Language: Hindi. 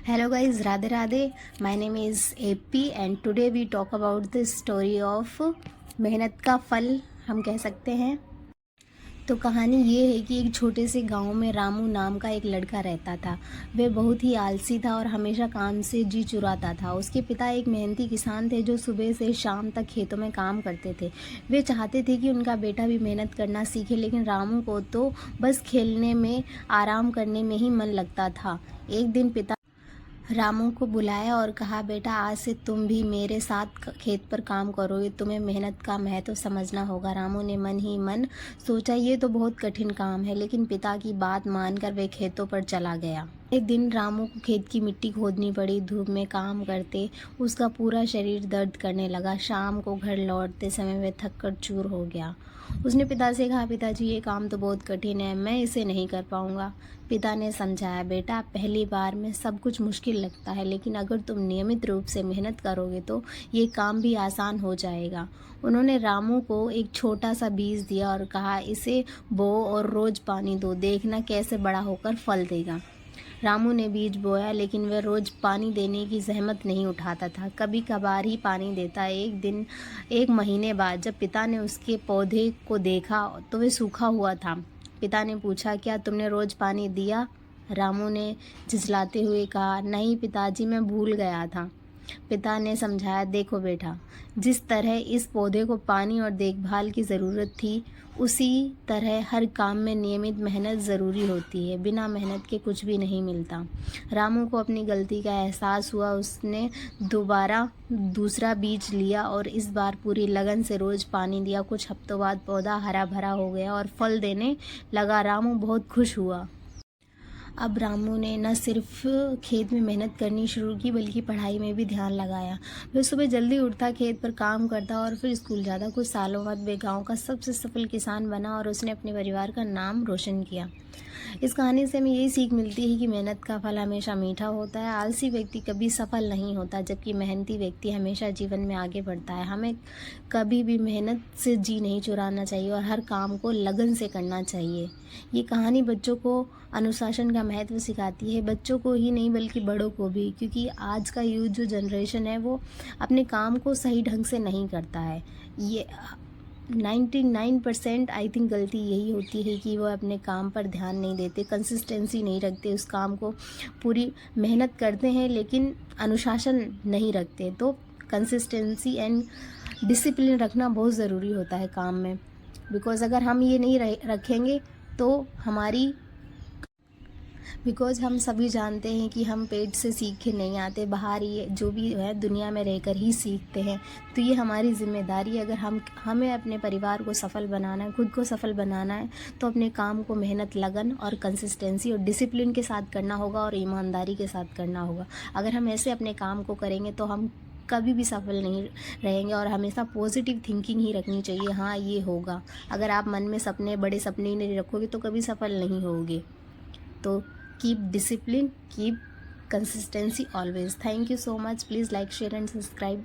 Hello guys, Radhe Radhe. My name is AP and today we talk about the story of मेहनत का फल हम कह सकते हैं। तो कहानी ये है कि एक छोटे से गांव में रामू नाम का एक लड़का रहता था। वह बहुत ही आलसी था और हमेशा काम से जी चुराता था। उसके पिता एक मेहनती किसान थे जो सुबह से शाम तक खेतों में काम करते थे। वे चाहते थे कि उनका बेटा भी मेहनत करना सीखे, लेकिन रामू को तो बस खेलने में, आराम करने में ही मन लगता था। एक दिन पिता रामू को बुलाया और कहा, बेटा आज से तुम भी मेरे साथ खेत पर काम करोगे, तुम्हें मेहनत का महत्व समझना होगा। रामू ने मन ही मन सोचा, ये तो बहुत कठिन काम है, लेकिन पिता की बात मानकर वह खेतों पर चला गया। एक दिन रामू को खेत की मिट्टी खोदनी पड़ी। धूप में काम करते उसका पूरा शरीर दर्द करने लगा। शाम को घर लौटते समय वह थक कर चूर हो गया। उसने पिता से कहा, पिताजी ये काम तो बहुत कठिन है, मैं इसे नहीं कर पाऊंगा। पिता ने समझाया, बेटा पहली बार में सब कुछ मुश्किल लगता है, लेकिन अगर तुम नियमित रूप से मेहनत करोगे तो ये काम भी आसान हो जाएगा। उन्होंने रामू को एक छोटा सा बीज दिया और कहा, इसे बो और रोज पानी दो, देखना कैसे बड़ा होकर फल देगा। रामू ने बीज बोया, लेकिन वह रोज पानी देने की जहमत नहीं उठाता था, कभी कभार ही पानी देता। एक महीने बाद जब पिता ने उसके पौधे को देखा तो वह सूखा हुआ था। पिता ने पूछा, क्या तुमने रोज पानी दिया? रामू ने झिझलाते हुए कहा, नहीं पिताजी, मैं भूल गया था। पिता ने समझाया, देखो बेटा, जिस तरह इस पौधे को पानी और देखभाल की ज़रूरत थी, उसी तरह हर काम में नियमित मेहनत ज़रूरी होती है। बिना मेहनत के कुछ भी नहीं मिलता। रामू को अपनी गलती का एहसास हुआ। उसने दोबारा दूसरा बीज लिया और इस बार पूरी लगन से रोज़ पानी दिया। कुछ हफ्तों बाद पौधा हरा भरा हो गया और फल देने लगा। रामू बहुत खुश हुआ। अब रामू ने न सिर्फ खेत में मेहनत करनी शुरू की, बल्कि पढ़ाई में भी ध्यान लगाया। वह सुबह जल्दी उठता, खेत पर काम करता और फिर स्कूल जाता। कुछ सालों बाद वह गांव का सबसे सफल किसान बना और उसने अपने परिवार का नाम रोशन किया। इस कहानी से हमें यही सीख मिलती है कि मेहनत का फल हमेशा मीठा होता है। आलसी व्यक्ति कभी सफल नहीं होता, जबकि मेहनती व्यक्ति हमेशा जीवन में आगे बढ़ता है। हमें कभी भी मेहनत से जी नहीं चुराना चाहिए और हर काम को लगन से करना चाहिए। ये कहानी बच्चों को अनुशासन का महत्व सिखाती है, बच्चों को ही नहीं बल्कि बड़ों को भी, क्योंकि आज का यूथ जो जनरेशन है वो अपने काम को सही ढंग से नहीं करता है। ये 99% आई थिंक गलती यही होती है कि वह अपने काम पर ध्यान नहीं देते, कंसिस्टेंसी नहीं रखते, उस काम को पूरी मेहनत करते हैं लेकिन अनुशासन नहीं रखते। तो कंसिस्टेंसी एंड डिसिप्लिन रखना बहुत ज़रूरी होता है काम में, बिकॉज़ अगर हम ये नहीं रखेंगे तो बिकॉज़ हम सभी जानते हैं कि हम पेट से सीख के नहीं आते, बाहर ये जो भी है दुनिया में रहकर ही सीखते हैं। तो ये हमारी ज़िम्मेदारी है। अगर हमें अपने परिवार को सफल बनाना है, खुद को सफल बनाना है, तो अपने काम को मेहनत, लगन और कंसिस्टेंसी और डिसिप्लिन के साथ करना होगा और ईमानदारी के साथ करना होगा। अगर हम ऐसे अपने काम को करेंगे तो हम कभी भी सफल नहीं रहेंगे और हमेशा पॉजिटिव थिंकिंग ही रखनी चाहिए। हाँ, ये होगा। अगर आप मन में बड़े सपने नहीं रखोगे तो कभी सफल नहीं होगे। तो keep discipline, keep consistency always. Thank you so much. Please like, share and subscribe.